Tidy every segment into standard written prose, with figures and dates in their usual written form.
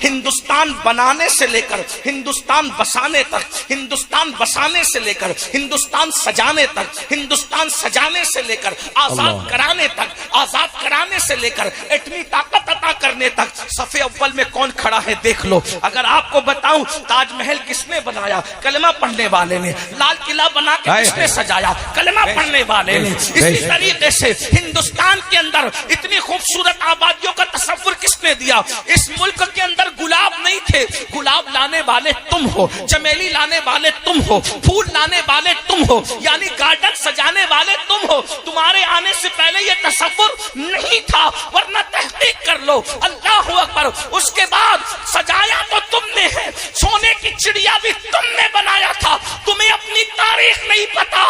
हिंदुस्तान बनाने से लेकर हिंदुस्तान बसाने तक, हिंदुस्तान बसाने से लेकर हिंदुस्तान सजाने तक, हिंदुस्तान सजाने से लेकर आजाद कराने तक, आजाद कराने से लेकर एटमी ताकत अता करने तक सफे अव्वल में कौन खड़ा है देख लो। अगर आपको बताऊं ताजमहल किसने बनाया? कलमा पढ़ने वाले ने। लाल किला बना के किसने सजाया? कलमा पढ़ने वाले ने। इसी तरीके से हिंदुस्तान के अंदर इतनी खूबसूरत आबादियों का तस्वीर किसने दिया? इस मुल्क के अंदर गुलाब नहीं थे, गुलाब लाने वाले तुम हो, चमेली लाने वाले तुम हो, फूल लाने वाले तुम हो, यानी गार्डन सजाने वाले तुम हो। तुम्हारे आने से पहले ये तस्वीर नहीं था, वरना तहकीक कर लो। अल्लाह अकबर। उसके बाद सजाया तो तुमने है, सोने की चिड़िया भी तुमने बनाया था। तुम्हें अपनी तारीख नहीं पता।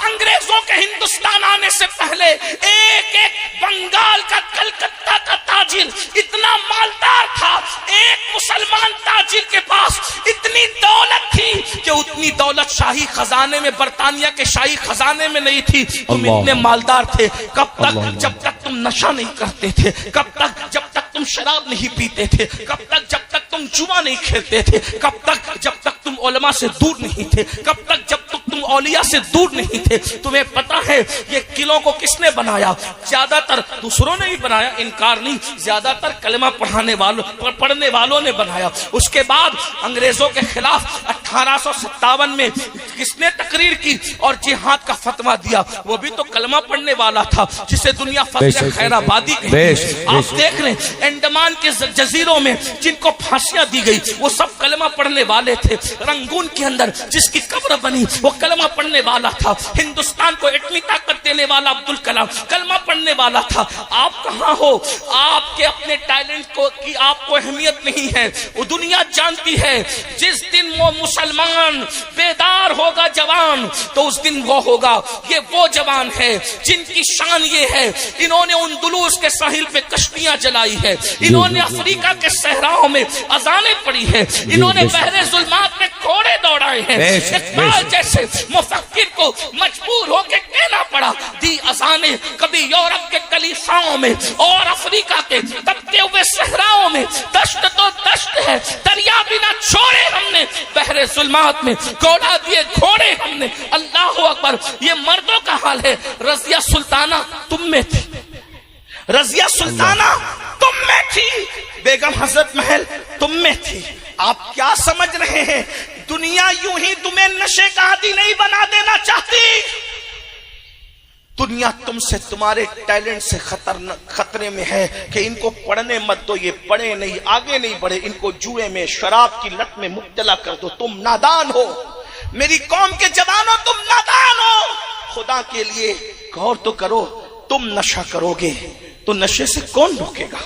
अंग्रेजों के हिंदुस्तान आने से पहले एक एक बंगाल का, कलकत्ता का ताजिर इतना मालदार था। एक मुसलमान ताजिर के पास इतनी दौलत थी कि उतनी दौलत शाही खजाने में, बर्तानिया के शाही खजाने में नहीं थी। तुम इतने मालदार थे कब तक? जब तक तुम नशा नहीं करते थे। कब तक? जब तक तुम शराब नहीं पीते थे। कब तक? जब तक तुम जुआ नहीं खेलते थे। कब तक? जब तक तुम उलमा से दूर नहीं थे। कब तक? जब तक तुम औलिया से दूर नहीं थे। तुम्हें पता है ये किलों को किसने बनाया? ज्यादातर दूसरों ने ही बनाया, इनकार नहीं, ज्यादातर कलमा पढ़ने वालों ने बनाया। उसके बाद अंग्रेजों के खिलाफ 1857 में किसने तकरीर की और जिहाद का फतवा दिया? वो भी तो कलमा पढ़ने वाला था, जिसे दुनिया फतेह खैराबादी कहती है। आप देख लें अंडमान के जजीरों में जिनको फांसियां दी गई वो सब कलमा पढ़ने वाले थे। रंगून के अंदर जिसकी कब्र बनी वो कलमा पढ़ने वाला था। हिंदुस्तान को इतनी ताकत देने वाला अब्दुल कलाम कलमा पढ़ने वाला था। आप कहां हो? आपके अपने टैलेंट को की आपको अहमियत नहीं है। वो दुनिया जानती है जिस दिन वो मुसलमान बेदार होगा जवान, तो उस दिन वो होगा। ये वो जवान है जिनकी शान ये है, इन्होंने उंदुलूस के साहिल पे कश्तियां जलाई है, इन्होंने अफ्रीका के सहराओं में अजानें पड़ी है, इन्होंने बहरे जुल्मात में घोड़े दौड़ाए हैं। इकबाल जैसे मुफक्किर को मजबूर होकर कहना पड़ा, दी अजानें कभी यूरोप के कलीसाओं में और अफ्रीका के तपते हुए सहराओं में। दश्त तो दश्त है, दरिया भी ना छोड़े हमने, बहरे जुल्मात में घोड़ा दिए घोड़े हमने। अल्लाह अकबर। ये मर्दों का हाल है। रजिया सुल्ताना तुम में थी, रजिया सुल्ताना तुम में थी, बेगम हजरत महल तुम में थी। आप क्या समझ रहे हैं? दुनिया यूं ही तुम्हें नशे का आदी नहीं बना देना चाहती। दुनिया तुमसे, तुम्हारे टैलेंट से खतरे में है कि इनको पढ़ने मत दो, ये पढ़े नहीं, आगे नहीं बढ़े, इनको जुए में, शराब की लत में मुब्तला कर दो। तुम नादान हो, मेरी कौम के जवानों, तुम नादान हो। खुदा के लिए गौर तो करो। तुम नशा करोगे तो नशे से कौन रोकेगा?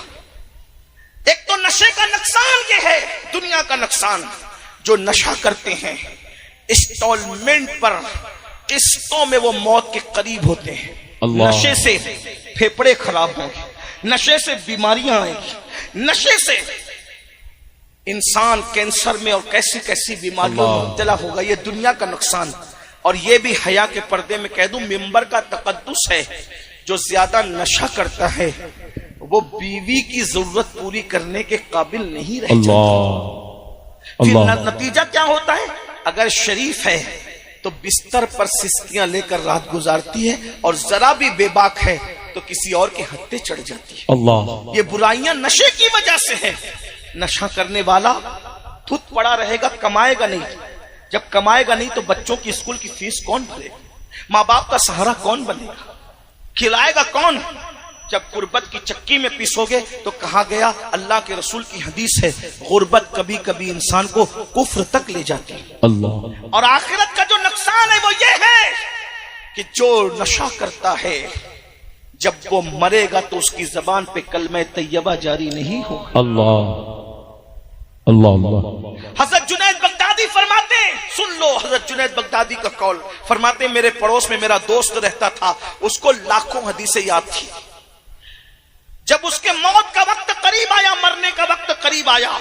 एक तो नशे का नुकसान ये है, दुनिया का नुकसान, जो नशा करते हैं इंस्टॉलमेंट पर, किस्तों में वो मौत के करीब होते हैं। नशे से फेफड़े खराब होंगे, नशे से बीमारियां आएंगी, नशे से इंसान कैंसर में और कैसी कैसी बीमारियों में मुब्तला होगा। ये दुनिया का नुकसान। और ये भी हया के पर्दे में कह दूं, मिंबर का तकद्दुस है। जो ज्यादा नशा करता है वो बीवी की जरूरत पूरी करने के काबिल नहीं रह जाता। फिर नतीजा क्या होता है? अगर शरीफ है तो बिस्तर पर सिस्कियां लेकर रात गुजारती है, और जरा भी बेबाक है तो किसी और के हत्थे चढ़ जाती है। अल्लाह। ये बुराइयां नशे की वजह से है। नशा करने वाला धुत पड़ा रहेगा, कमाएगा नहीं। जब कमाएगा नहीं तो बच्चों की स्कूल की फीस कौन भरेगा? माँ बाप का सहारा कौन बनेगा? खिलाएगा कौन? जब गुर्बत की चक्की में पीसोगे तो कहा गया, अल्लाह के रसूल की हदीस है, गुर्बत कभी कभी इंसान को कुफ्र तक ले जाती है। अल्लाह। और आखिरत का जो नुकसान है वो ये है कि जो नशा करता है जब वो मरेगा तो उसकी जबान पे कलमे तैयबा जारी नहीं होगा। अल्लाह अल्लाह। हजरत जुनैद बगदादी फरमाते, सुन लो हजरत जुनैद बगदादी का कौल, फरमाते मेरे पड़ोस में मेरा दोस्त रहता था, उसको लाखों हदीसें याद थी। जब उसके मौत का वक्त करीब आया, मरने का वक्त करीब आया,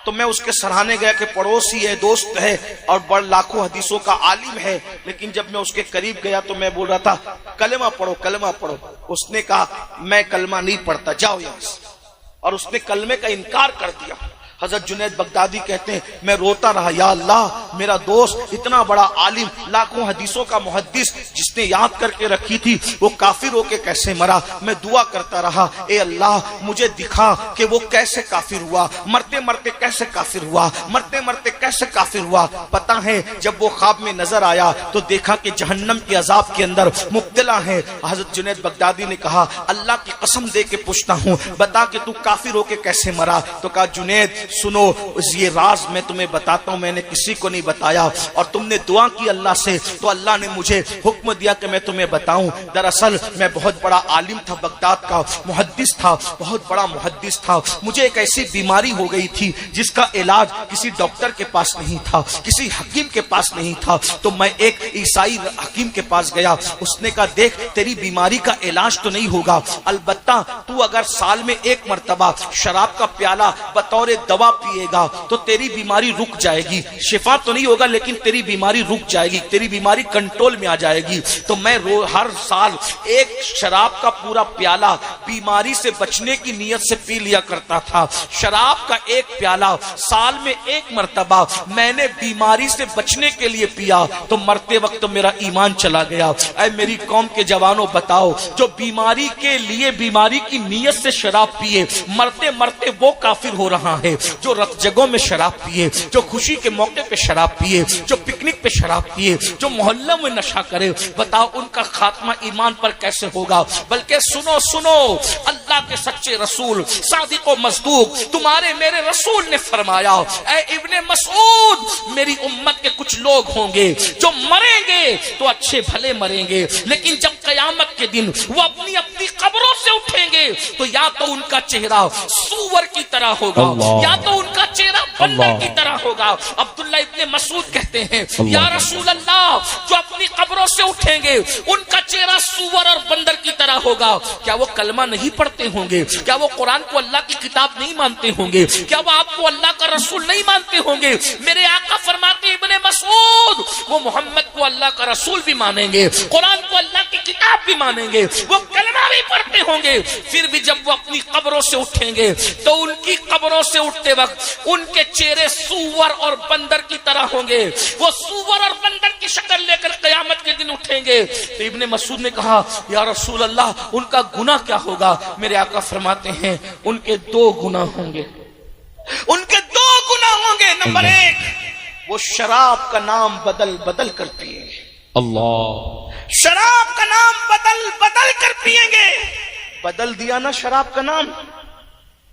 तो मैं उसके सराहने गया कि पड़ोसी है, दोस्त है और बड़ लाखों हदीसों का आलिम है। लेकिन जब मैं उसके करीब गया तो मैं बोल रहा था, कलमा पढ़ो कलमा पढ़ो। उसने कहा मैं कलमा नहीं पढ़ता, जाओ यहां से। और उसने कलमे का इनकार कर दिया। हजरत जुनैद बगदादी कहते हैं मैं रोता रहा, या अल्लाह मेरा दोस्त इतना बड़ा आलिम, लाखों हदीसों का मुहद्दिस जिसने याद करके रखी थी, वो काफिर होके कैसे मरा। मैं दुआ करता रहा, ए अल्लाह मुझे दिखा कि वो कैसे काफिर हुआ, मरते मरते कैसे काफिर हुआ, मरते मरते कैसे काफिर हुआ। पता है जब वो ख्वाब में नजर आया तो देखा कि जहन्नम के अजाब के अंदर मुब्तला है। हजरत जुनैद बगदादी ने कहा अल्लाह की कसम दे के पूछता हूँ, बता कि तू काफिर होके कैसे मरा। तो कहा जुनैद सुनो, ये राज मैं तुम्हें बताता हूँ, मैंने किसी को नहीं बताया, और तुमने दुआ की अल्लाह से तो अल्लाह ने मुझे हुक्म दिया कि मैं तुम्हें बताऊं। दरअसल मैं बहुत बड़ा आलिम था, बगदाद का मुहद्दिस था, बहुत बड़ा मुहद्दिस था। मुझे एक ऐसी बीमारी हो गई थी जिसका इलाज किसी डॉक्टर के पास नहीं था, किसी हकीम के पास नहीं था। तो मैं एक ईसाई हकीम के पास गया, उसने कहा देख तेरी बीमारी का इलाज तो नहीं होगा, अलबत्ता तू अगर साल में एक मर्तबा शराब का प्याला बतौर दवा पिएगा तो तेरी बीमारी रुक जाएगी। शिफा तो नहीं होगा लेकिन तेरी बीमारी रुक जाएगी, तेरी बीमारी कंट्रोल में आ जाएगी। तो मैं हर साल एक शराब का पूरा प्याला बीमारी से बचने की नीयत से पी लिया करता था। शराब का एक प्याला साल में एक मर्तबा मैंने बीमारी से बचने के लिए पिया तो मरते वक्त तो मेरा ईमान चला गया। ऐ मेरी कौम के जवानों बताओ, जो बीमारी के लिए बीमारी की नीयत से शराब पिए मरते मरते वो काफिर हो रहा है। जो रत जगहों में शराब पिए, जो खुशी के मौके पे शराब पिए, जो पिकनिक पे शराब पिए, जो मोहल्ला में नशा करे, बताओ उनका खात्मा ईमान पर कैसे होगा। बल्कि सुनो सुनो, अल्लाह के सच्चे रसूल सादिक और मज़दूक तुम्हारे मेरे रसूल ने फरमाया, ऐ इब्ने मसूद मेरी उम्मत के कुछ लोग होंगे जो मरेंगे तो अच्छे भले मरेंगे, लेकिन जब कयामत के दिन वो अपनी अपनी कब्रों से उठेंगे तो या तो उनका चेहरा सूअर की तरह होगा या तो उनका चेहरा बंदर की तरह होगा। अब्दुल्ला इब्ने मसूद कहते हैं या रसूल अल्लाह, जो अपनी कब्रों से उठेंगे उनका चेहरा सूअर और बंदर की तरह होगा। क्या वो कलमा नहीं पढ़ते होंगे? क्या वो कुरान को अल्लाह की किताब नहीं मानते होंगे? क्या वो आपको अल्लाह का रसूल नहीं मानते होंगे? मेरे आका फरमाते इब्ने मसूद वो मोहम्मद को अल्लाह का रसूल भी मानेंगे, कुरान को अल्लाह की किताब भी मानेंगे, वो कलमा भी पढ़ते होंगे, फिर भी जब वो अपनी कब्रों से उठेंगे तो उनकी कब्रों से उठते वक्त उनके चेहरे सूअर और बंदर की तरह होंगे। वो सूअर और बंदर की शक्ल लेकर कयामत के दिन उठेंगे। तो इब्ने मसूद ने कहा या रसूल अल्लाह उनका गुनाह क्या होगा? मेरे आका फरमाते हैं उनके दो गुनाह होंगे, उनके दो गुनाह होंगे। नंबर एक, वो शराब का नाम बदल बदल कर पिएंगे। अल्लाह, शराब का नाम बदल बदल कर पिएंगे। बदल दिया ना शराब का नाम,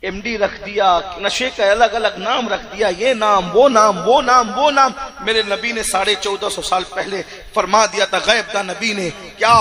एमडी रख दिया, नशे का अलग अलग नाम रख दिया, ये नाम वो नाम वो नाम वो नाम। मेरे नबी ने 1450 साल पहले फरमा दिया था, गैब था नबी ने, क्या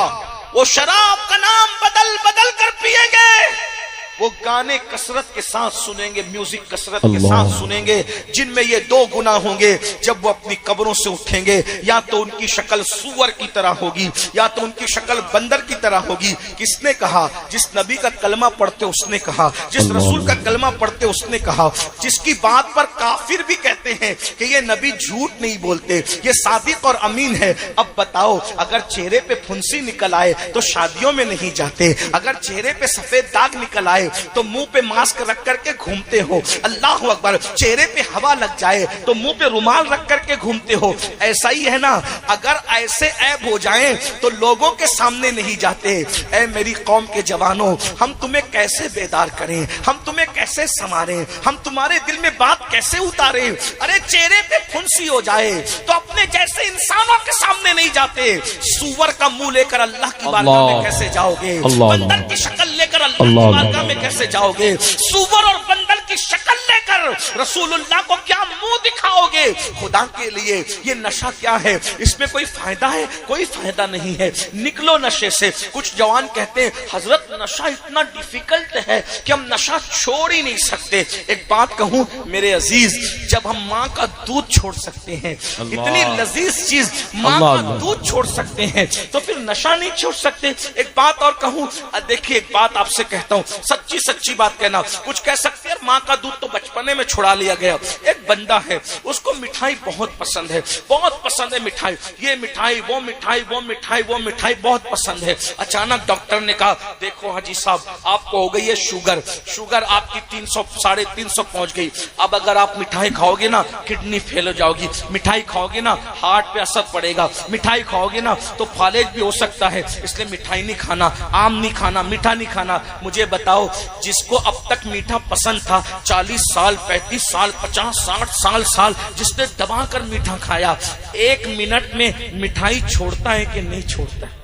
वो शराब का नाम बदल बदल कर पिएंगे। वो गाने कसरत के साथ सुनेंगे, म्यूजिक कसरत के साथ सुनेंगे, जिनमें ये दो गुनाह होंगे। जब वो अपनी कब्रों से उठेंगे या तो उनकी शक्ल सूअर की तरह होगी या तो उनकी शक्ल बंदर की तरह होगी। किसने कहा? जिस नबी का कलमा पढ़ते उसने कहा, जिस रसूल का कलमा पढ़ते उसने कहा, जिसकी बात पर काफिर भी कहते हैं कि ये नबी झूठ नहीं बोलते, ये सादिक और अमीन है। अब बताओ, अगर चेहरे पे फुंसी निकल आए तो शादियों में नहीं जाते, अगर चेहरे पे सफेद दाग निकल आए तो मुंह पे मास्क रख करके घूमते हो। अल्लाह अकबर, चेहरे पे हवा लग जाए तो मुंह पे रुमाल रख करके घूमते हो। ऐसा ही है ना, अगर ऐसे ऐब हो जाएं तो लोगों के सामने नहीं जाते। ऐ मेरी कौम के जवानों, हम तुम्हें कैसे बेदार करें, हम तुम्हें कैसे संवारें, हम तुम्हारे दिल में बात कैसे उतारें। अरे चेहरे पे फुंसी हो जाए तो अपने जैसे इंसानों के सामने नहीं जाते। सूअर का मुंह लेकर अल्लाह की बारगाह में कैसे जाओगे? बंदर की शक्ल लेकर अल्लाह की बारगाह में कैसे जाओगे? सूअर और बंदर की शक्ल लेकर रसूलुल्लाह को क्या मुंह दिखाओगे? खुदा के लिए ये नशा क्या है? इसमें कोई फायदा है? कोई फायदा नहीं है। निकलो नशे से। कुछ जवान कहते हैं हजरत नशा इतना डिफिकल्ट है कि हम नशा छोड़ ही नहीं सकते। एक बात कहूं मेरे अजीज, जब हम माँ का दूध छोड़ सकते हैं, इतनी लजीज चीज माँ का दूध छोड़ सकते हैं, तो फिर नशा नहीं छोड़ सकते। एक बात और कहूं, देखिए एक बात आपसे कहता हूं, सच्ची सच्ची बात कहना। कुछ कह सकते हैं माँ का दूध तो बचपने में छुड़ा लिया गया। एक एक बंदा है, उसको मिठाई बहुत पसंद है, बहुत पसंद है मिठाई, ये मिठाई वो मिठाई वो मिठाई वो मिठाई बहुत पसंद है। अचानक डॉक्टर ने कहा, देखो हाजी साहब, आपको हो गई है शुगर, शुगर आपकी 300 350 पहुंच गई। अब अगर आप मिठाई खाओगे ना किडनी फेल हो जाओगी, मिठाई खाओगे ना हार्ट पे असर पड़ेगा, मिठाई खाओगे ना तो फालेज भी हो सकता है, इसलिए मिठाई नहीं खाना, आम नहीं खाना, मीठा नहीं खाना। मुझे बताओ, जिसको अब तक मीठा पसंद था 40 साल 35 साल 50 60 साल जिसने दबा कर मीठा खाया, 1 मिनट में मिठाई छोड़ता है कि नहीं छोड़ता है?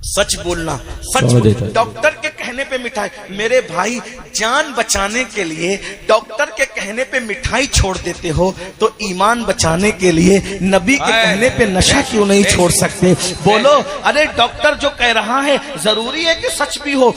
सच बोलना, सच बोलना। डॉक्टर के कहने पे मिठाई, मेरे भाई जान बचाने के लिए डॉक्टर के कहने पे मिठाई छोड़ देते हो तो ईमान बचाने के लिए नबी के कहने पे नशा क्यों नहीं छोड़ सकते? बोलो, अरे डॉक्टर जो कह रहा है जरूरी है कि सच भी हो?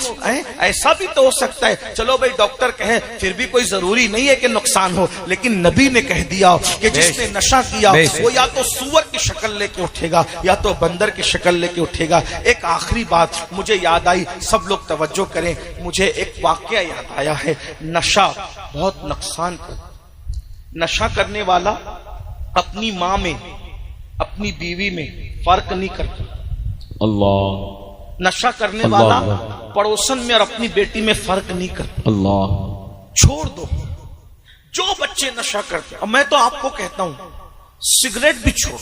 ऐसा भी तो हो सकता है। चलो भाई डॉक्टर कहे, फिर भी कोई जरूरी नहीं है कि नुकसान हो, लेकिन नबी ने कह दिया कि जिसने नशा किया वो या तो सूअर की शक्ल लेके उठेगा या तो बंदर की शक्ल लेके उठेगा। एक आखिरी बात मुझे याद आई, सब लोग तवज्जो करें, मुझे एक वाकया याद आया है। नशा बहुत नुकसान कर, नशा करने वाला अपनी माँ में अपनी बीवी में फर्क नहीं करता। अल्लाह। नशा करने वाला पड़ोसन में और अपनी बेटी में फर्क नहीं करता। अल्लाह। छोड़ दो जो बच्चे नशा करते। और मैं तो आपको कहता हूं, सिगरेट भी छोड़,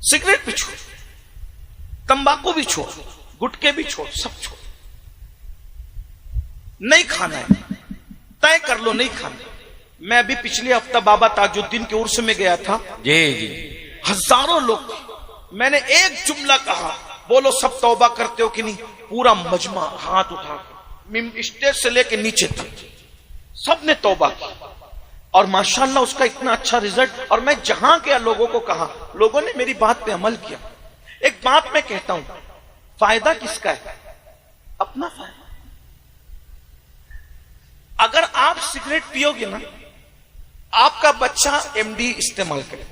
सिगरेट भी छोड़, तंबाकू भी छोड़, गुटखे भी छोड़, सब छोड़। नहीं खाना है, तय कर लो नहीं खाना। मैं अभी पिछले हफ्ता बाबा ताजुद्दीन के उर्स में गया था। जी जी। हजारों लोग, मैंने एक जुमला कहा, बोलो सब तौबा करते हो कि नहीं? पूरा मजमा हाथ उठा, स्टेज से लेके नीचे तक सबने तौबा की और माशाल्लाह उसका इतना अच्छा रिजल्ट। और मैं जहां गया लोगों को कहा, लोगों ने मेरी बात पे अमल किया। एक बात मैं कहता हूं, फायदा किसका है? अपना फायदा। अगर आप सिगरेट पियोगे ना, आपका बच्चा एमडी इस्तेमाल करे।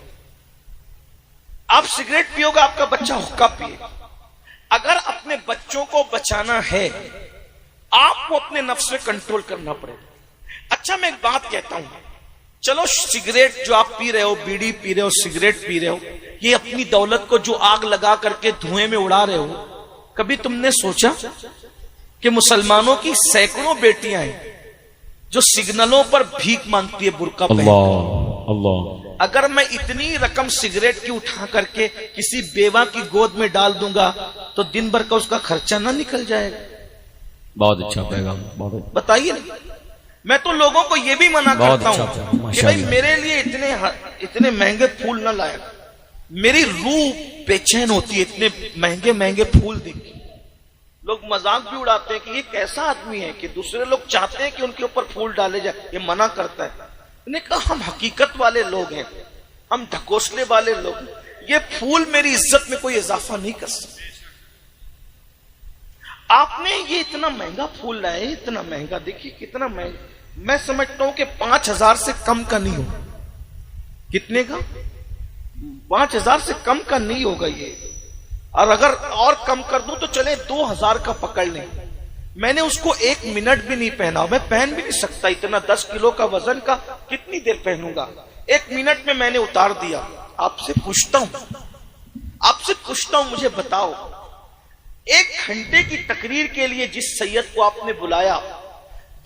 आप सिगरेट पियोगे, आपका बच्चा हुक्का पिएगा। अगर अपने बच्चों को बचाना है, आपको अपने नफ्स पे कंट्रोल करना पड़ेगा। अच्छा मैं एक बात कहता हूं, चलो सिगरेट जो आप पी रहे हो, बीड़ी पी रहे हो, सिगरेट पी रहे हो, ये अपनी दौलत को जो आग लगा करके धुएं में उड़ा रहे हो, कभी तुमने सोचा कि मुसलमानों की सैकड़ों बेटियां हैं जो सिग्नलों पर भीख मांगती है बुर्का पहन। अल्लाह। अगर मैं इतनी रकम सिगरेट की उठा करके किसी बेवा की गोद में डाल दूंगा तो दिन भर का उसका खर्चा ना निकल जाएगा? बहुत अच्छा पैगाम, बहुत। बताइए ना। मैं तो लोगों को यह भी मना करता हूं कि भाई मेरे लिए इतने महंगे फूल ना लाया। मेरी रूह बेचैन होती है इतने महंगे महंगे फूल देख के। लोग मजाक भी उड़ाते हैं कि ये कैसा आदमी है कि दूसरे लोग चाहते हैं कि उनके ऊपर फूल डाले जाए, ये मना करता है। मैंने कहा हम हकीकत वाले लोग हैं, हम ढकोसले वाले लोग हैं। ये फूल मेरी इज्जत में कोई इजाफा नहीं कर सकते। आपने ये इतना महंगा फूल लाए, इतना महंगा, देखिए कितना महंगा। मैं समझता हूं कि 5000 से कम का नहीं होगा। कितने का? 5000 से कम का नहीं होगा ये। और अगर और कम कर दूं तो चले 2000 का पकड़ लें। मैंने उसको 1 मिनट भी नहीं पहना, मैं पहन भी नहीं सकता इतना 10 किलो का वजन का, कितनी देर पहनूंगा? 1 मिनट में मैंने उतार दिया। आपसे पूछता हूं मुझे बताओ, 1 घंटे की तकरीर के लिए जिस सैयद को आपने बुलाया,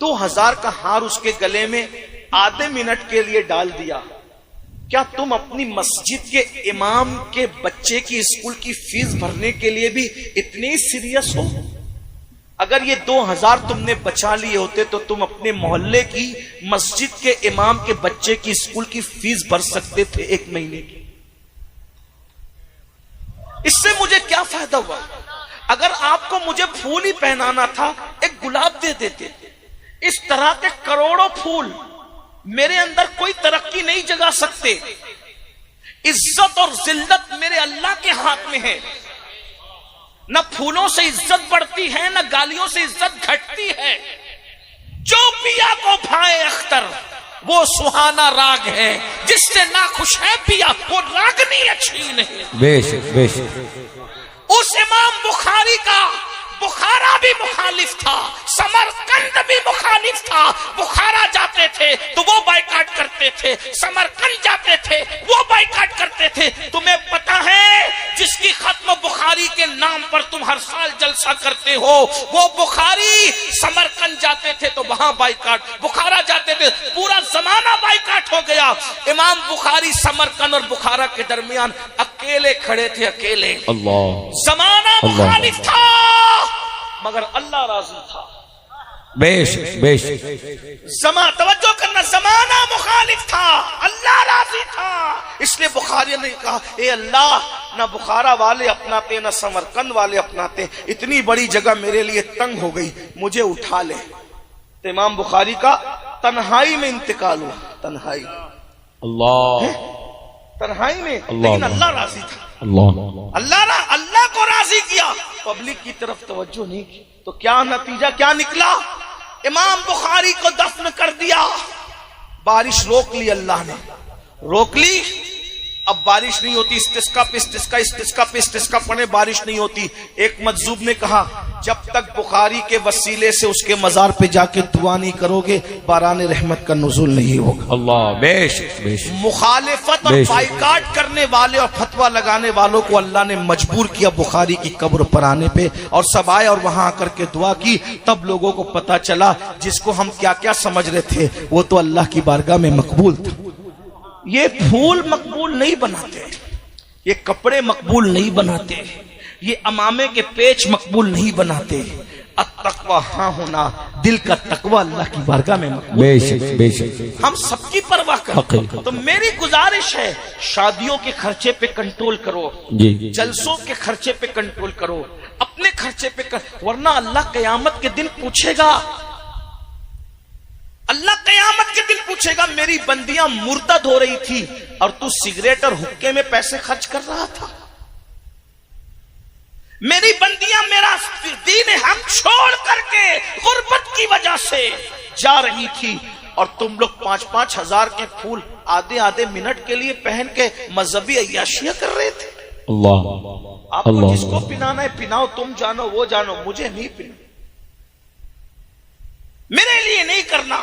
2000 का हार उसके गले में आधे मिनट के लिए डाल दिया, क्या तुम अपनी मस्जिद के इमाम के बच्चे की स्कूल की फीस भरने के लिए भी इतनी सीरियस हो? अगर ये 2000 तुमने बचा लिए होते तो तुम अपने मोहल्ले की मस्जिद के इमाम के बच्चे की स्कूल की फीस भर सकते थे 1 महीने की। इससे मुझे क्या फायदा हुआ? अगर आपको मुझे फूल ही पहनाना था, एक गुलाब दे देते। इस तरह के करोड़ों फूल मेरे अंदर कोई तरक्की नहीं जगा सकते। इज्जत और जिल्लत मेरे अल्लाह के हाथ में है। न फूलों से इज्जत बढ़ती है, न गालियों से इज्जत घटती है। जो पिया को भाए अख्तर वो सुहाना राग है, जिससे ना खुश है पिया वो रागनी अच्छी नहीं। बेशक बेशक। उस इमाम बुखारी का बुखारा भी मुखालिफ था, समरकंद भी मुखालिफ था। बुखारा जाते थे तो वो करते थे, समरकंद जाते थे, वो बाइकाट करते थे। तुम्हें पता है जिसकी खत्म बुखारी के नाम पर तुम हर साल जलसा करते हो, वो बुखारी समरकंद जाते थे तो वहां बाइकाट, बुखारा जाते थे, पूरा जमाना बाइकाट हो गया। इमाम बुखारी समरकंद और बुखारा के दरमियान अकेले खड़े थे, अकेले। अल्लाह, जमाना मुखालिफ था मगर अल्लाह राजी था। बेश बेश, तवज्जो करना, जमाना मुखालिफ था, अल्लाह राजी था। इसलिए बुखारी ने कहा, ए अल्लाह, ना बुखारा वाले अपनाते ना समरकंद वाले अपनाते, इतनी बड़ी जगह मेरे लिए तंग हो गई, मुझे उठा ले। तो इमाम बुखारी का तन्हाई में इंतकाल हुआ, तन्हाई, अल्लाह, तन्हाई में, लेकिन अल्लाह राजी था। अल्लाह को राजी किया, पब्लिक की तरफ तवज्जो नहीं की। तो क्या नतीजा क्या निकला? इमाम बुखारी को दफन कर दिया। बारिश रोक ली, अल्लाह ने रोक ली। अब बारिश नहीं होती, इस्तिस्का पे इस्तिस्का, इस्तिस्का पे इस्तिस्का पड़े, बारिश नहीं होती। एक मजजूब ने कहा, जब तक बुखारी के वसीले से उसके मजार पे जाके दुआ नहीं करोगे, बारान रहमत का नुज़ूल नहीं होगा। अल्लाह, बेश बेश। मुखालिफत और बाइकाट करने वाले और फतवा लगाने वालों को अल्लाह ने मजबूर किया बुखारी की कब्र पर आने पे, और सब आए और वहां आकर के दुआ की। तब लोगों को पता चला जिसको हम क्या क्या समझ रहे थे वो तो अल्लाह की बारगाह में मकबूल था। ये फूल मकबूल नहीं बनाते, ये कपड़े मकबूल नहीं बनाते, ये अमामे के पेच मकबूल नहीं बनाते। अत्तक़वा हाँ होना, दिल का तकवा अल्लाह की बारगाह में मकबूल। बेशक बेशक, हम सबकी परवाह करते हैं। तो मेरी गुजारिश है, शादियों के खर्चे पे कंट्रोल करो, जी, जलसों के खर्चे पे कंट्रोल करो, अपने खर्चे पे वरना अल्लाह क़यामत के दिन पूछेगा, अल्लाह क़यामत के दिन पूछेगा, मेरी बंदियां मुर्तद हो रही थी और तू सिगरेट और हुक्के में पैसे खर्च कर रहा था। मेरी बंदियां मेरा दीन हम छोड़ करके गुर्बत की वजह से जा रही थी और तुम लोग 5-5 हजार के फूल आधे आधे मिनट के लिए पहन के मजहबी अय्याशियां कर रहे थे। अल्लाह, आपको जिसको पिनाना है पिनाओ, तुम जानो वो जानो, मुझे नहीं पिना, मेरे लिए नहीं करना।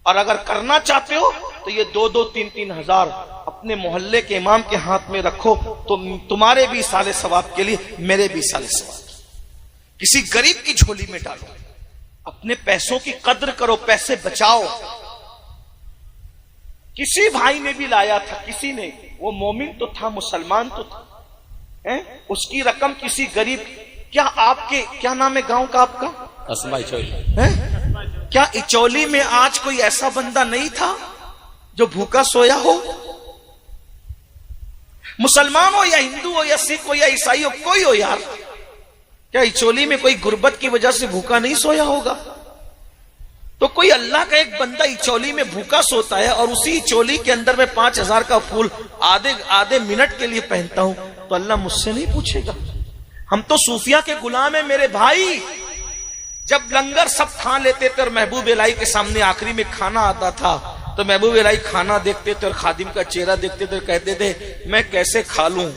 और अगर करना चाहते हो तो ये 2-2, 3-3 हजार अपने मोहल्ले के इमाम के हाथ में रखो, तो तुम्हारे भी साले सवाब के लिए, मेरे भी साले सवाब। किसी गरीब की झोली में डालो, अपने पैसों की कद्र करो, पैसे बचाओ। किसी भाई ने भी लाया था, किसी ने, वो मोमिन तो था, मुसलमान तो था, उसकी रकम किसी गरीब, क्या आपके क्या नाम है गांव का आपका? असमा इचौली। क्या इचौली में आज कोई ऐसा बंदा नहीं था जो भूखा सोया हो? मुसलमान हो या हिंदू हो या सिख हो या ईसाई हो, कोई हो यार, क्या इचौली में कोई गुर्बत की वजह से भूखा नहीं सोया होगा? तो कोई अल्लाह का एक बंदा इचौली में भूखा सोता है और उसी इचौली के अंदर में 5,000 का फूल आधे आधे मिनट के लिए पहनता हूं, तो अल्लाह मुझसे नहीं पूछेगा। हम तो सूफिया के गुलाम है मेरे भाई। जब लंगर सब खा लेते थे और महबूब इलाही के सामने आखिरी में खाना आता था, तो महबूब इलाही खाना देखते थे और खादिम का चेहरा देखते थे, कहते थे मैं कैसे खा लूं,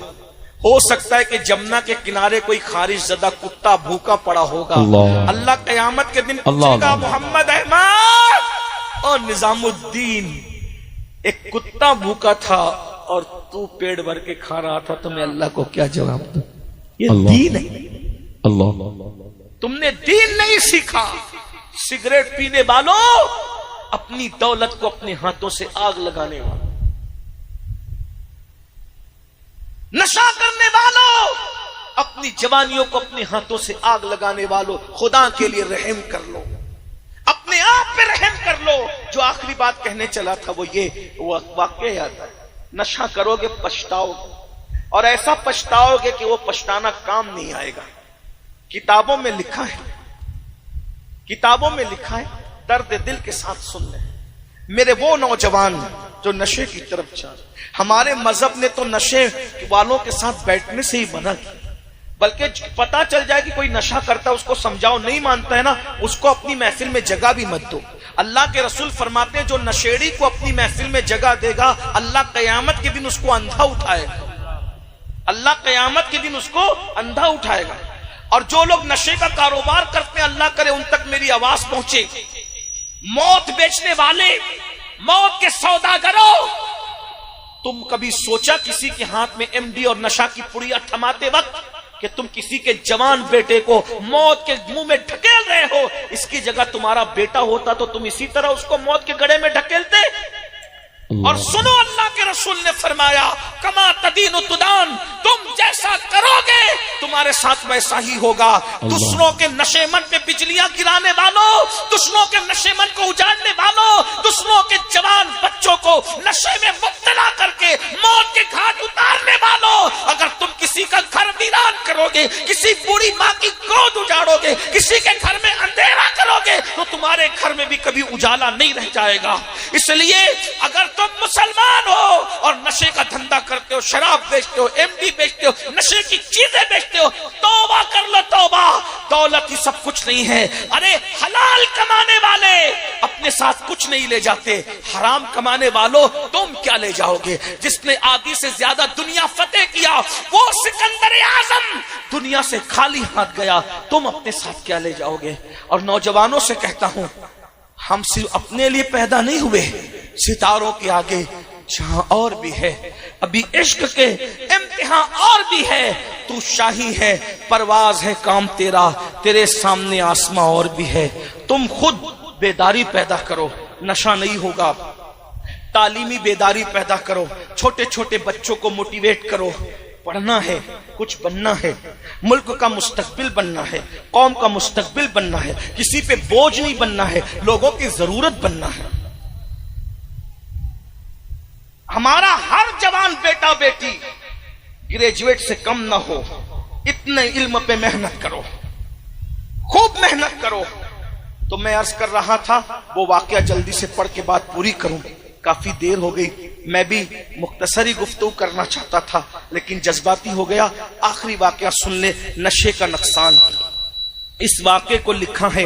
हो सकता है कि जमुना के किनारे कोई खारिश ज़दा कुत्ता भूखा पड़ा होगा। अल्लाह क़यामत के दिन पूछेगा, मोहम्मद अहमद और निजामुद्दीन, एक कुत्ता भूखा था और तू पेट भर के खा रहा था, तो मैं अल्लाह को क्या जवाब दूं? ये दीन है। अल्लाह, तुमने दीन नहीं सीखा। सिगरेट पीने वालों, अपनी दौलत को अपने हाथों से आग लगाने वालों, नशा करने वालों, अपनी जवानियों को अपने हाथों से आग लगाने वालों, खुदा के लिए रहम कर लो, अपने आप पे रहम कर लो। जो आखिरी बात कहने चला था वो ये, वो वाकया याद है, नशा करोगे पछताओगे, और ऐसा पछताओगे कि वो पछताना काम नहीं आएगा। किताबों में लिखा है, किताबों में लिखा है, दर्द दिल के साथ सुन ले मेरे वो नौजवान जो नशे की तरफ जा। हमारे मजहब ने तो नशे वालों के साथ बैठने से ही मना किया, बल्कि पता चल जाए कि कोई नशा करता है उसको समझाओ, नहीं मानता है ना, उसको अपनी महफिल में जगह भी मत दो। अल्लाह के रसूल फरमाते हैं, जो नशेड़ी को अपनी महफिल में जगह देगा, अल्लाह क़यामत के दिन उसको अंधा उठाएगा, अल्लाह क़यामत के दिन उसको अंधा उठाएगा। और जो लोग नशे का कारोबार करते हैं, अल्लाह करे उन तक मेरी आवाज पहुंचे, मौत बेचने वाले, मौत के सौदागरों, तुम कभी सोचा किसी के हाथ में एमडी और नशा की पुड़िया थमाते वक्त कि तुम किसी के जवान बेटे को मौत के मुंह में ढकेल रहे हो? इसकी जगह तुम्हारा बेटा होता तो तुम इसी तरह उसको मौत के गड्ढे में ढकेलते? और सुनो, अल्लाह के रसूल ने फरमाया, कमा तदीन तुदान, तुम जैसा करोगे तुम्हारे साथ वैसा ही होगा। दूसरों के नशेमन पे बिजलियां गिराने वालों, दूसरों के नशेमन को उजाड़ने वालों, दूसरों के जवान बच्चों को नशे में मुब्तला करके मौत के घाट उतारने वालों, अगर तुम किसी का घर वीरान करोगे, किसी बूढ़ी माँ की गोद उजाड़ोगे, किसी के घर में अंधेरा करोगे, तो तुम्हारे घर में भी कभी उजाला नहीं रह जाएगा। इसलिए अगर तुम मुसलमान हो और नशे का धंधा करते हो, शराब बेचते हो, एमडी बेचते हो, नशे की चीजें बेचते हो, तौबा कर लो तौबा। दौलत ही सब कुछ नहीं है। अरे हलाल कमाने वाले अपने साथ कुछ नहीं ले जाते, हराम कमाने वालों तुम क्या ले जाओगे? जिसने आदि से ज्यादा दुनिया फतेह किया वो सिकंदर आजम दुनिया से खाली हाथ गया, तुम अपने साथ क्या ले जाओगे? और नौजवानों से कहता हूं, हम सिर्फ अपने लिए पैदा नहीं हुए, सितारों के आगे जहां और भी है, अभी इश्क के इम्तिहान और भी है। तू शाही है, परवाज है काम तेरा, तेरे सामने आसमां और भी है। तुम खुद बेदारी पैदा करो, नशा नहीं होगा। तालीमी बेदारी पैदा करो, छोटे छोटे बच्चों को मोटिवेट करो। पढ़ना है, कुछ बनना है, मुल्क का मुस्तकबिल बनना है, कौम का मुस्तकबिल बनना है, किसी पे बोझ नहीं बनना है, लोगों की जरूरत बनना है। हमारा हर जवान बेटा बेटी ग्रेजुएट से कम ना हो, इतने इल्म पे मेहनत करो, खूब मेहनत करो। तो मैं अर्ज कर रहा था, वो वाकया जल्दी से पढ़ के बात पूरी करूं, काफी देर हो गई। मैं भी मुख्तसरी गुफ्तगू करना चाहता था लेकिन जज्बाती हो गया। आखिरी वाकया सुन ले, नशे का नुकसान। इस वाकये को लिखा है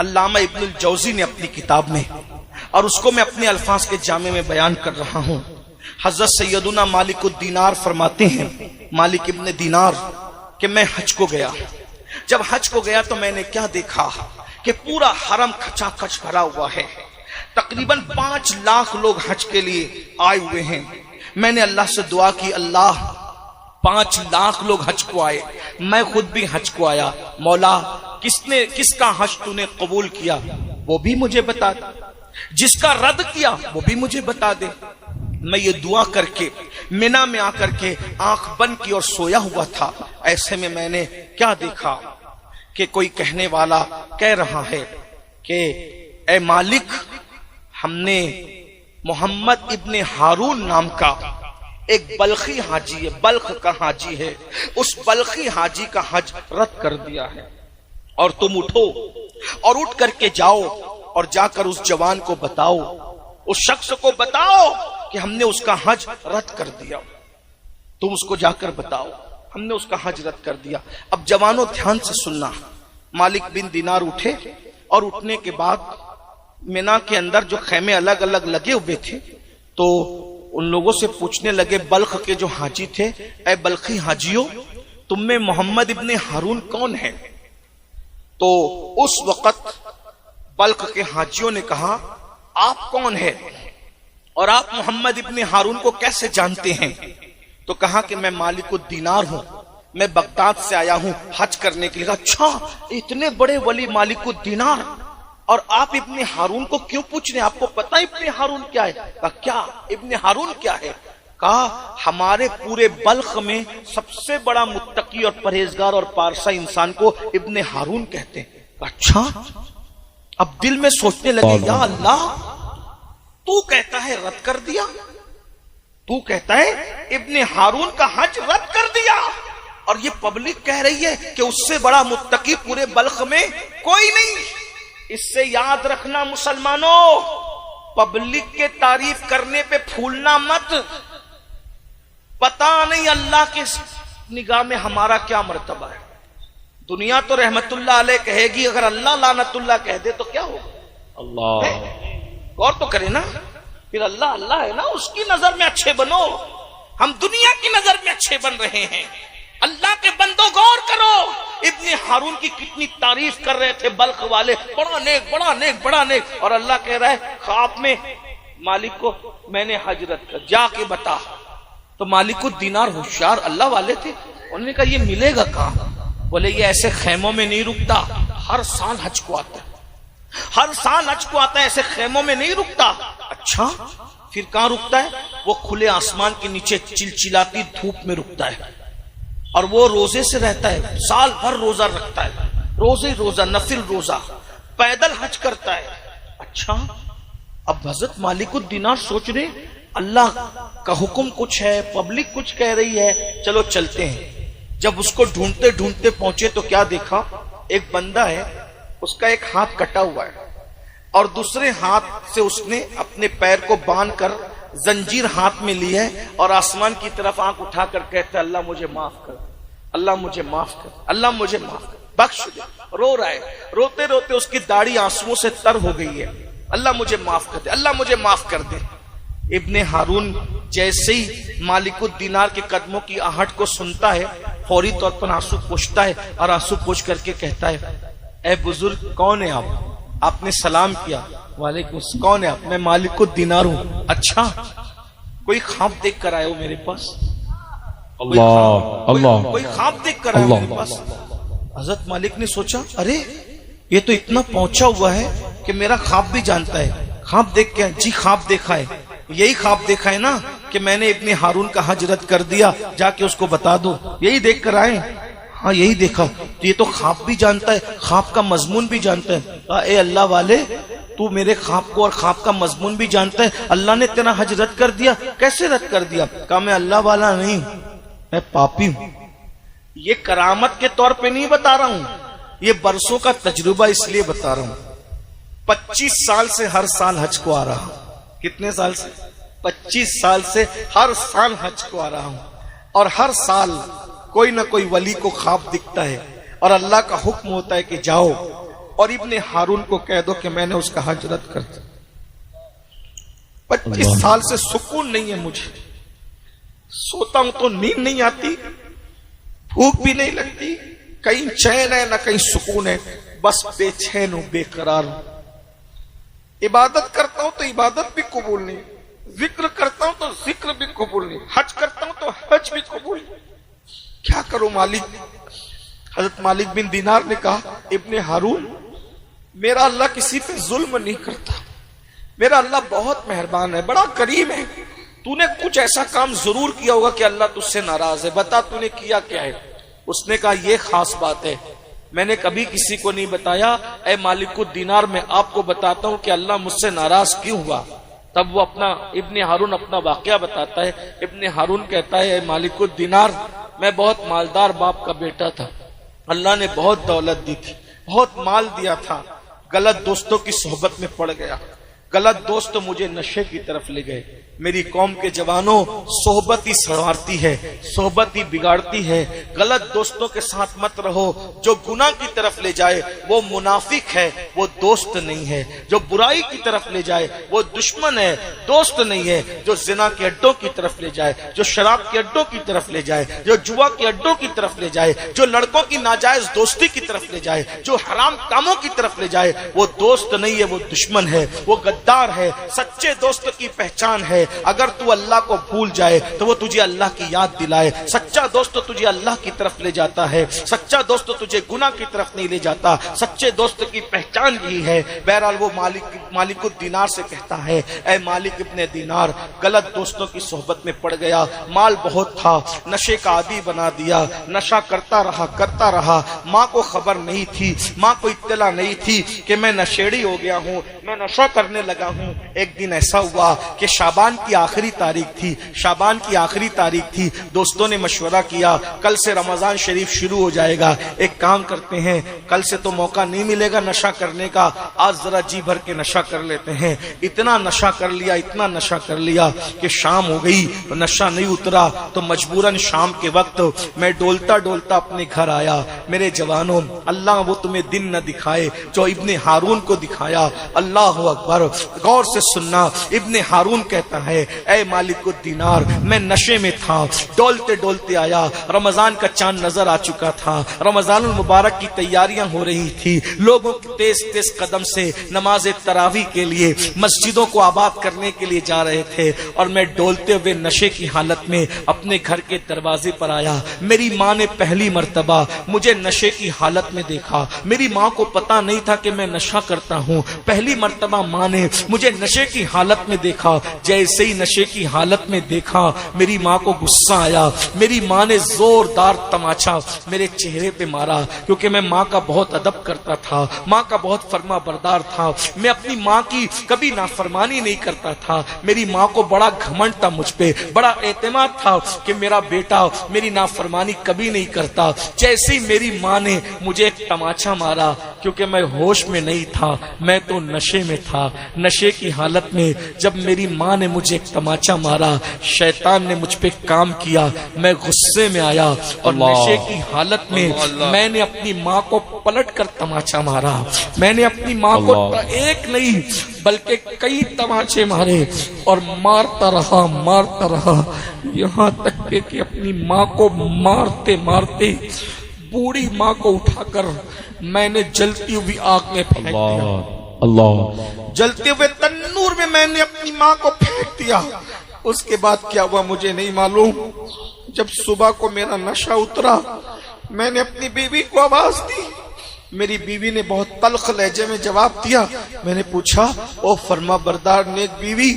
अल्लामा इब्नुल जौजी ने अपनी किताब में, और उसको मैं अपने अल्फाज के जामे में बयान कर रहा हूं। हजरत सैयदुना मालिकुद्दीनार फरमाते हैं, मालिक इब्ने दीनार, कि मैं हज को गया। जब हज को गया तो मैंने क्या देखा कि पूरा हरम खचाखच भरा हुआ है। तकरीबन 5 लाख लोग हज के लिए आए हुए हैं। मैंने अल्लाह से दुआ की, अल्लाह 5 लाख लोग हज को आए, मैं खुद भी हज को आया, मौला किसका हज तूने कबूल किया वो भी मुझे बता दे, जिसका रद्द किया वो भी मुझे बता दे। मैं ये दुआ करके मिना में आकर के आंख बंद की और सोया हुआ था। ऐसे में मैंने क्या देखा कि कोई कहने वाला कह रहा है कि ए मालिक, हमने मोहम्मद इब्ने हारून नाम का एक बल्खी हाजी है, बल्ख का हाजी है, उस बल्खी हाजी का हज रद्द कर दिया है, और तुम उठो और उठ करके जाओ और जाकर उस जवान को बताओ, उस शख्स को बताओ कि हमने उसका हज रद्द कर दिया। तुम उसको जाकर बताओ हमने उसका हज रद्द कर दिया। अब जवानों ध्यान से सुनना, मालिक बिन दीनार उठे और उठने के बाद मिना के अंदर जो खैमे अलग अलग लगे हुए थे, तो उन लोगों से पूछने लगे, बल्ख के जो हाजी थे, ए बल्खी हाजियों, तुम में मोहम्मद इब्ने हारून कौन है? तो उस वक्त बल्ख के हाजियों ने कहा, आप कौन है और आप मोहम्मद इब्ने हारून को कैसे जानते हैं? तो कहा कि मैं मालिकुद्दीनार हूं, मैं बगदाद से आया हूं हज करने के लिए। अच्छा, इतने बड़े वली मालिकुद्दीनार, और आप इब्ने हारून को क्यों पूछ रहे हैं? आपको पता इब्ने हारून क्या है? कहा क्या, इब्ने हारून क्या है? कहा हमारे पूरे बल्ख में सबसे बड़ा मुत्तकी और परहेजगार और पारसा इंसान को इब्ने हारून कहते हैं। अच्छा, अब दिल में सोचने लगे, या अल्लाह, तू कहता है रद्द कर दिया, तू कहता है इब्ने हारून का हज रद्द कर दिया, और ये पब्लिक कह रही है कि उससे बड़ा मुत्तकी पूरे बल्ख में कोई नहीं। इससे याद रखना मुसलमानों, पब्लिक के तारीफ करने पे फूलना मत। पता नहीं अल्लाह के निगाह में हमारा क्या मर्तबा है। दुनिया तो रहमतुल्लाह अलैह कहेगी, अगर अल्लाह लानतुल्लाह कह दे तो क्या होगा? अल्लाह, गौर तो करे ना, फिर अल्लाह अल्लाह है ना, उसकी नजर में अच्छे बनो। हम दुनिया की नजर में अच्छे बन रहे हैं। अल्लाह के बंदो गौर करो, इब्ने हारून की कितनी तारीफ कर रहे थे बल्ख वाले, बड़ा नेक, बड़ा नेक, बड़ा नेक। और अल्लाह कह रहा है ख्वाब में मालिक को मैंने हजरत कर, जाके बता। तो मालिक को दीनार होशियार अल्लाह वाले थे, उन्होंने कहा ये मिलेगा कहां? बोले ये ऐसे खेमों में नहीं रुकता, हर साल हज को आता है, हर साल हज को आता है, ऐसे खेमों में नहीं रुकता। अच्छा फिर कहां रुकता है? वो खुले आसमान के नीचे चिलचिलाती धूप में रुकता है, और वो रोजे से रहता है, साल भर रोजा रखता है, रोजे रोजा, नफिल रोजा, पैदल हज करता है। अच्छा अब हजरत मालिकुद दीनार सोच रहे अल्लाह का हुक्म कुछ है, पब्लिक कुछ कह रही है, चलो चलते हैं। जब उसको ढूंढते ढूंढते पहुंचे तो क्या देखा, एक बंदा है, उसका एक हाथ कटा हुआ है और दूसरे हाथ से उसने अपने पैर को बांध कर जंजीर हाथ में ली है और आसमान की तरफ आंख उठाकर कहते अल्लाह मुझे माफ कर, अल्लाह मुझे माफ कर, अल्लाह मुझे माफ कर, बख्श दे। रो रहा है, रोते रोते उसकी दाढ़ी आंसुओं से तर हो गई है, अल्लाह मुझे माफ कर दे, अल्लाह मुझे माफ कर दे। इब्ने हारून जैसे ही मालिकुद दीनार के कदमों की आहट को सुनता है, फौरी तौर पर आंसू पोंछता है और आंसू पोंछ करके कहता है ए बुजुर्ग कौन है आप? आपने सलाम किया, वालेकुम, कौन है आप? मैं मालिकुद दीनार हूं। अच्छा कोई ख्वाब देख कर आए हो मेरे पास? अल्लाह अल्लाह, कोई ख्वाब देख कर आए हो मेरे पास? हजरत मालिक ने सोचा अरे ये तो इतना पहुंचा हुआ है कि मेरा ख्वाब भी जानता है। ख्वाब देख के? जी ख्वाब देखा है। यही ख्वाब देखा है ना कि मैंने इब्ने हारून का हज रद्द कर दिया, जाके उसको बता दो, यही देख कर आए? हाँ यही देखा। तो ये तो ख्वाब भी जानता है, ख्वाब का मजमून भी जानता है। ए अल्लाह वाले, तू मेरे ख्वाब को और ख्वाब का मजमून भी जानता है, अल्लाह ने तेरा हज रद्द कर दिया। कैसे रद्द कर दिया? कहा मैं अल्लाह वाला नहीं, मैं पापी हूं। ये करामत के तौर पे नहीं बता रहा हूं, ये बरसों का तजुर्बा इसलिए बता रहा हूं। 25 साल से हर साल हज को आ रहा हूं। कितने साल से? 25 साल से हर साल हज को आ रहा हूं, और हर साल कोई ना कोई वली को ख्वाब दिखता है और अल्लाह का हुक्म होता है कि जाओ और इब्ने हारून को कह दो कि मैंने उसका हज रद्द कर दिया। 25 साल से सुकून नहीं है मुझे, सोता हूं तो नींद नहीं आती, भूख भी नहीं लगती, कहीं चैन है ना कहीं सुकून है, बस बेचैन हूं, बेकरार हूं। इबादत करता हूं तो इबादत भी कबूल नहीं, जिक्र करता हूं तो जिक्र भी कबूल नहीं, हज करता हूं तो हज भी कबूल नहीं। क्या करूं मालिक? हजरत मालिक बिन दीनार ने कहा इब्ने हारून, मेरा अल्लाह किसी पे जुल्म नहीं करता, मेरा अल्लाह बहुत मेहरबान है, बड़ा करीम है। तूने कुछ ऐसा काम जरूर किया होगा कि अल्लाह तुझसे नाराज है, बता तूने किया क्या है? उसने कहा ये खास बात है, मैंने कभी किसी को नहीं बताया। ए मालिकुद दीनार, मैं आपको बताता हूं कि अल्लाह मुझसे नाराज क्यों हुआ। तब वो अपना इब्ने हारून अपना वाकया बताता है। इब्ने हारून कहता है मालिकुद दीनार, मैं बहुत मालदार बाप का बेटा था, अल्लाह ने बहुत दौलत दी थी, बहुत माल दिया था, गलत दोस्तों की सोहबत में पड़ गया, गलत दोस्त मुझे नशे की तरफ ले गए। मेरी कौम के जवानों, सोहबत ही संवारती है, सोहबत ही बिगाड़ती है। गलत दोस्तों के साथ मत रहो, जो गुनाह की तरफ ले जाए वो मुनाफिक है, वो दोस्त नहीं है। जो बुराई की तरफ ले जाए वो दुश्मन है, दोस्त नहीं है। जो जिना के अड्डों की तरफ ले जाए, जो शराब के अड्डों की तरफ ले जाए, जो जुआ के अड्डों की तरफ ले जाए, जो लड़कों की नाजायज दोस्ती की तरफ ले जाए, जो हराम कामों की तरफ ले जाए, वो दोस्त नहीं है, वो दुश्मन है, वो गद्दार है। सच्चे दोस्त की पहचान है, अगर तू अल्लाह को भूल जाए तो वो तुझे अल्लाह की याद दिलाए। सच्चा दोस्त तुझे अल्लाह की तरफ ले जाता है, सच्चा दोस्त तुझे गुनाह की तरफ नहीं ले जाता। सच्चे दोस्त की पहचान यही है। बहरहाल वो मालिकुद दीनार से कहता है, ऐ मालिक इब्ने दीनार, गलत दोस्तों की सोहबत में पड़ गया, माल बहुत था, नशे का आदी बना दिया, नशा करता रहा। माँ को खबर नहीं थी, माँ को इत्तला नहीं थी कि मैं नशेड़ी हो गया हूँ, मैं नशा करने लगा हूँ। एक दिन ऐसा हुआ कि शाबान की आखिरी तारीख थी, दोस्तों ने मशवरा किया कल से रमजान शरीफ शुरू हो जाएगा, एक काम करते हैं, कल से तो मौका नहीं मिलेगा नशा करने का, आज जरा जी भर के नशा कर लेते हैं। इतना नशा कर लिया कि शाम हो गई, नशा नहीं उतरा, तो मजबूरन शाम के वक्त मैं डोलता डोलता अपने घर आया। मेरे जवानों, अल्लाह वो तुम्हें दिन न दिखाए जो इब्ने हारून को दिखाया। अल्लाह अकबर, गौर से सुनना। इब्ने हारून कहता है, ऐ मालिकुद दीनार, मैं नशे में था, डोलते डोलते आया, रमजान का चांद नजर आ चुका था, रमजानुल मुबारक की तैयारियां हो रही थी, लोगों तेज तेज कदम से नमाज तरावी के लिए मस्जिदों को आबाद करने के लिए जा रहे थे, और मैं डोलते हुए नशे की हालत में अपने घर के दरवाजे पर आया। मेरी माँ ने पहली मर्तबा मुझे नशे की हालत में देखा। मेरी माँ को पता नहीं था कि मैं नशा करता हूँ। पहली मर्तबा माँ ने मुझे नशे की हालत में देखा। जैसे ही नशे की हालत में देखा, मेरी माँ को गुस्सा आया। मेरी माँ ने जोरदार तमाचा मेरे चेहरे पे मारा, क्योंकि मैं माँ का बहुत अदब करता था, माँ का बहुत फर्मा बरदार था। मैं अपनी माँ की कभी नाफरमानी नहीं करता था। मेरी माँ को बड़ा घमंड था मुझ पे, बड़ा एतमाद था कि मेरा बेटा मेरी नाफरमानी कभी नहीं करता। जैसे ही मेरी माँ ने मुझे एक तमाचा मारा, क्योंकि मैं होश में नहीं था, मैं तो नशे में था। नशे की हालत में जब मेरी माँ ने मुझे एक तमाचा मारा, शैतान ने मुझ पे काम किया। मैं गुस्से में आया और नशे की हालत में मैंने अपनी माँ को पलट कर तमाचा मारा। मैंने अपनी माँ को एक नहीं बल्कि कई तमाचे मारे और मारता रहा यहाँ तक कि अपनी माँ को मारते मारते बूढ़ी माँ को उठाकर मैंने जलती हुई आग में फेंक दिया। अल्लाह, जलते हुए तन्नूर में मैंने अपनी माँ को फेंक दिया। उसके बाद क्या हुआ मुझे नहीं मालूम। जब सुबह को मेरा नशा उतरा, मैंने अपनी बीवी को आवाज दी। मेरी बीवी ने बहुत तल्ख लहजे में जवाब दिया। मैंने पूछा, ओ फरमा बरदार नेक बीवी,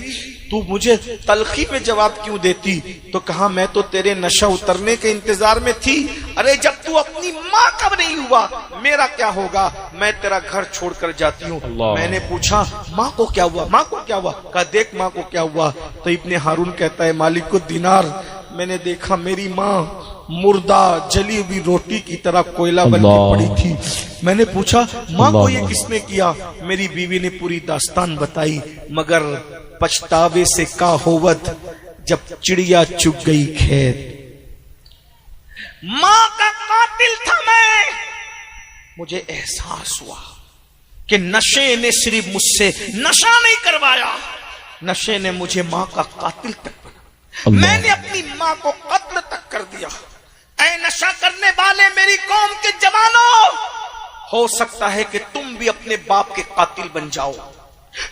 तू मुझे तलखी में जवाब क्यों देती? तो कहा, मैं तो तेरे नशा उतरने के इंतजार में थी। अरे जब तू अपनी माँ का नहीं हुआ, मेरा क्या होगा? मैं तेरा घर छोड़कर जाती हूँ। मैंने पूछा, माँ को क्या हुआ? माँ को क्या हुआ? कहा, देख माँ को क्या हुआ। तो इब्ने हारून कहता है, मालिकुद दीनार, मैंने देखा मेरी माँ मुर्दा जली हुई रोटी की तरह कोयला बन के पड़ी थी। मैंने पूछा, माँ को ये किसने किया? मेरी बीवी ने पूरी दास्तान बताई। मगर पछतावे से का होवत जब चिड़िया चुग गई खेत। माँ का कातिल था मैं। मुझे एहसास हुआ कि नशे ने सिर्फ मुझसे नशा नहीं करवाया, नशे ने मुझे माँ का कातिल तक बना। मैंने अपनी माँ को कत्ल तक कर दिया। ऐ नशा करने वाले मेरी कौम के जवानों, हो सकता है कि तुम भी अपने बाप के कातिल बन जाओ,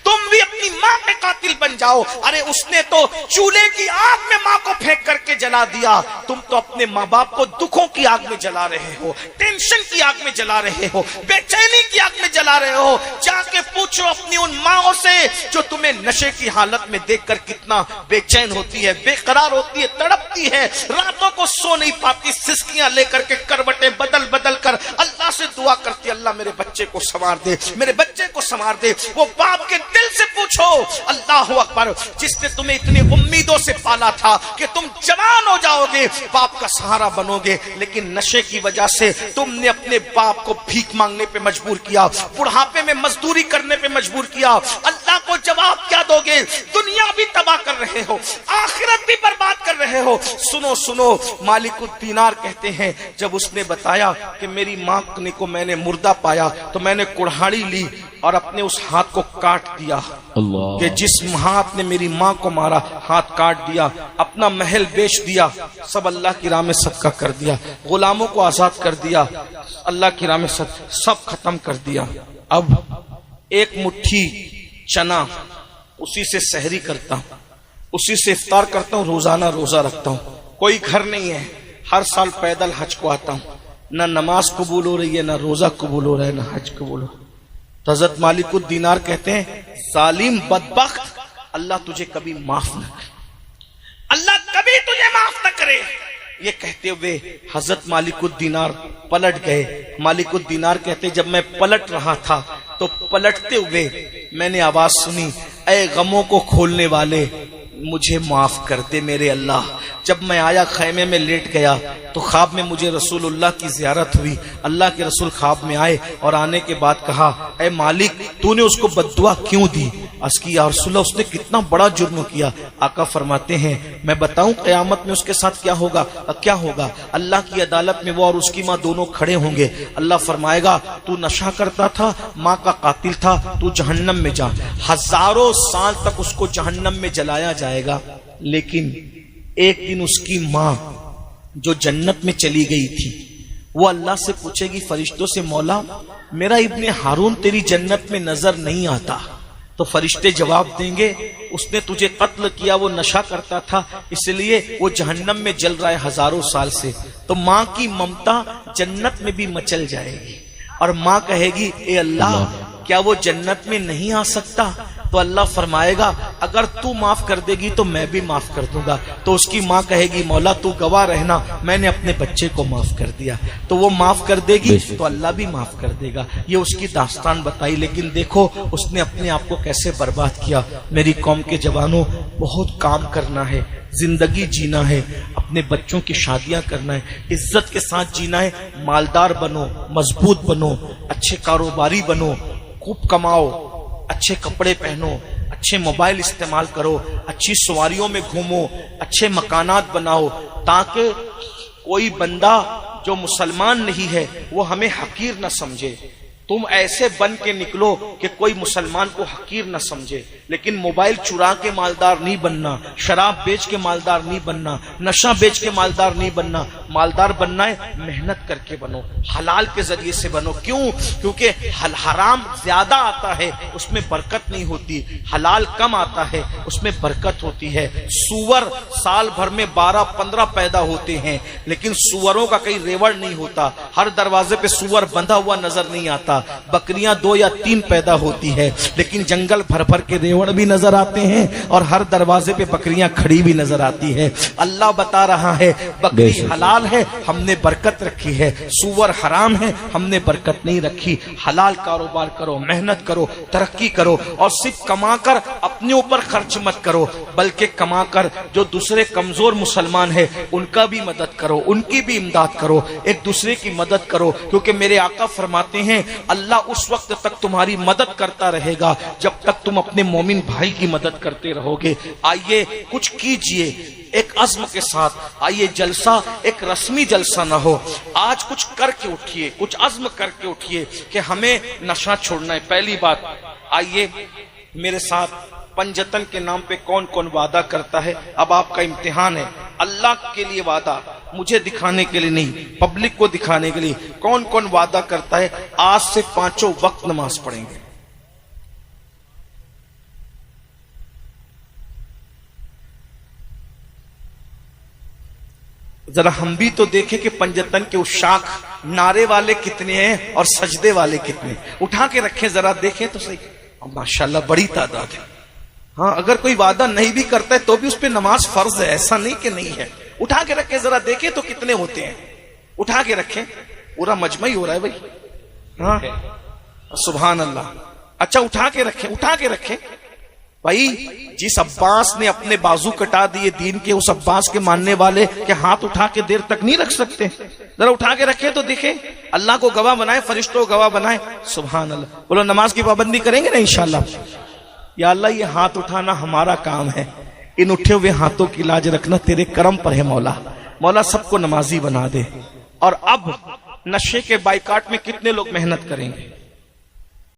तुम भी अपनी माँ के कातिल बन जाओ। अरे उसने तो चूल्हे की आग में माँ को फेंक करके जला दिया, तुम तो अपने माँ बाप को दुखों की आग में जला रहे हो, टेंशन की आग में जला रहे हो, बेचैनी की आग में जला रहे हो। जाके पूछो अपनी उन माओ से जो तुम्हें नशे की हालत में देखकर कितना बेचैन होती है, बेकरार होती है, तड़पती है, रातों को सो नहीं पाती, सिसकियां लेकर के करवटें बदल बदल कर अल्लाह से दुआ करती, अल्लाह मेरे बच्चे को संवार दे, मेरे बच्चे को संवार दे। वो बाप के दिल से पूछो, अल्लाह अकबर, जिसने तुम्हें इतनी उम्मीदों से पाला था कि तुम जवान हो जाओगे, बाप का सहारा बनोगे, लेकिन नशे की वजह से तुमने अपने बाप को भीख मांगने पे मजबूर किया, बुढ़ापे में मजदूरी करने पे मजबूर किया। अल्लाह को जवाब क्या दोगे? दुनिया भी तबाह कर रहे हो, आखिरत भी बर्बाद कर रहे हो। सुनो सुनो, मालिकुद दीनार कहते हैं, जब उसने बताया कि मेरी माँ को मैंने मुर्दा पाया, तो मैंने कुल्हाड़ी ली और अपने उस हाथ को काट दिया कि जिस हाथ ने मेरी माँ को मारा, हाथ काट दिया, अपना महल बेच दिया, सब अल्लाह की राह में सदका कर दिया, गुलामों को आजाद कर दिया, अल्लाह की राह में सब खत्म कर दिया। अब एक मुट्ठी चना, उसी से सहरी करता हूँ, उसी से इफ्तार करता हूँ, रोजाना रोजा रखता हूँ। कोई घर नहीं है, हर साल पैदल हज को आता हूँ, ना नमाज कबूल हो रही है, ना रोजा कबूल हो रहा है, ना हज कबूल हो। तो हज़रत मालिकुद दीनार कहते हैं, जालिम बदबख्त, अल्लाह तुझे कभी माफ न करे, अल्लाह कभी तुझे माफ न करे। ये कहते हुए हज़रत मालिकुद दीनार पलट गए। मालिकुद दीनार कहते, जब मैं पलट रहा था तो पलटते हुए मैंने आवाज सुनी, ऐ गमों को खोलने वाले, मुझे माफ कर दे मेरे अल्लाह। जब मैं आया खैमे में लेट गया तो ख्वाब में मुझे रसूलुल्लाह की ज़ियारत हुई। अल्लाह के रसूल ख्वाब में आए और आने के बाद कहा, ऐ मालिक तूने उसको बद्दुआ क्यों दी? अर्ज़ की, या रसूलल्लाह उसने कितना बड़ा जुर्म किया। आका फरमाते हैं, मैं बताऊं क़यामत में उसके साथ क्या होगा? क्या होगा? अल्लाह की अदालत में वो और उसकी माँ दोनों खड़े होंगे। अल्लाह फरमाएगा, तू नशा करता था, माँ का कातिल था, तू जहन्नम में जा। हजारों साल तक उसको जहन्नम में जलाया जाएगा, लेकिन एक दिन उसकी माँ जो जन्नत में चली गई थी वो अल्लाह से पूछेगी फरिश्तों से, मौला मेरा इब्ने हारून तेरी जन्नत में नजर नहीं आता। तो फरिश्ते जवाब देंगे, उसने तुझे कत्ल किया, वो नशा करता था इसलिए वो जहन्नम में जल रहा है हजारों साल से। तो माँ की ममता जन्नत में भी मचल जाएगी और माँ कहेगी, ए अल्लाह क्या वो जन्नत में नहीं आ सकता? तो अल्लाह फरमाएगा, अगर तू माफ कर देगी तो मैं भी माफ कर दूंगा। तो उसकी माँ कहेगी, मौला तू गवाह रहना, मैंने अपने बच्चे को माफ कर दिया। तो वो माफ कर देगी तो अल्लाह भी माफ कर देगा। ये उसकी दास्तान बताई। लेकिन देखो उसने अपने आप को कैसे बर्बाद किया। मेरी कौम के जवानों, बहुत काम करना है, जिंदगी जीना है, अपने बच्चों की शादियां करना है, इज्जत के साथ जीना है। मालदार बनो, मजबूत बनो, अच्छे कारोबारी बनो, खूब कमाओ, अच्छे कपड़े पहनो, अच्छे मोबाइल इस्तेमाल करो, अच्छी सवारियों में घूमो, अच्छे मकानात बनाओ, ताकि कोई बंदा जो मुसलमान नहीं है वो हमें हकीर न समझे। तुम ऐसे बन के निकलो कि कोई मुसलमान को हकीर न समझे। लेकिन मोबाइल चुरा के मालदार नहीं बनना, शराब बेच के मालदार नहीं बनना, नशा बेच के मालदार नहीं बनना। मालदार बनना है मेहनत करके बनो, हलाल के जरिए से बनो। क्यों? क्योंकि हराम ज्यादा आता है उसमें बरकत नहीं होती, हलाल कम आता है उसमें बरकत होती है। सुअर साल भर में 12-15 पैदा होते हैं, लेकिन सुअरों का कहीं रेवड़ नहीं होता। हर दरवाजे पे सुअर बंधा हुआ नजर नहीं आता। बकरियां 2 या 3 पैदा होती है, लेकिन जंगल भर भर के रेवड़ भी नजर आते हैं और हर दरवाजे पे बकरियां खड़ी भी नजर आती है। अल्लाह बता रहा है, बकरी हलाल है, हमने बरकत रखी है। सुअर हराम है, हमने बरकत नहीं रखी। हलाल कारोबार करो, मेहनत करो, तरक्की करो और सिर्फ कमाकर अपने ऊपर खर्च मत करो, बल्कि कमाकर जो दूसरे कमजोर मुसलमान है उनका भी मदद करो, उनकी भी इमदाद करो, एक दूसरे की मदद करो। क्योंकि मेरे आका फरमाते हैं, अल्लाह उस वक्त तक तुम्हारी मदद करता रहेगा जब तक तुम अपने मोमिन भाई की मदद करते रहोगे। आइए कुछ कीजिए एक अज़्म के साथ। आइए जलसा एक रस्मी जलसा ना हो, आज कुछ करके उठिए, कुछ अज़्म करके उठिए कि हमें नशा छोड़ना है। पहली बात, आइए मेरे साथ पंजतन के नाम पे कौन कौन वादा करता है। अब आपका इम्तिहान है, अल्लाह के लिए वादा, मुझे दिखाने के लिए नहीं, पब्लिक को दिखाने के लिए। कौन कौन वादा करता है आज से 5 वक्त नमाज पढ़ेंगे? जरा हम भी तो देखें कि पंजतन के उशाक नारे वाले कितने हैं और सजदे वाले कितने। उठा के रखें, जरा देखें तो सही। माशाल्लाह बड़ी तादाद है। हाँ, अगर कोई वादा नहीं भी करता है तो भी उस पर नमाज फर्ज है, ऐसा नहीं कि नहीं है। उठा के रखें, जरा देखें तो कितने होते हैं। उठा के रखें, पूरा मजमा ही हो रहा है भाई। हाँ, सुभान अल्लाह। अच्छा, उठा के रखें, उठा के रखें भाई। जिस अब्बास ने अपने बाजू कटा दिए दीन के, उस अब्बास के मानने वाले के हाथ उठा के देर तक नहीं रख सकते। जरा उठा के रखें तो देखें, अल्लाह को गवाह बनाए, फरिश्तों को गवाह बनाए। सुभान अल्लाह। बोलो नमाज की पाबंदी करेंगे ना इंशाअल्लाह। या अल्लाह, ये हाथ उठाना हमारा काम है, इन उठे हुए हाथों की लाज रखना तेरे करम पर है मौला। मौला सबको नमाजी बना दे। और अब नशे के बाइकाट में कितने लोग मेहनत करेंगे?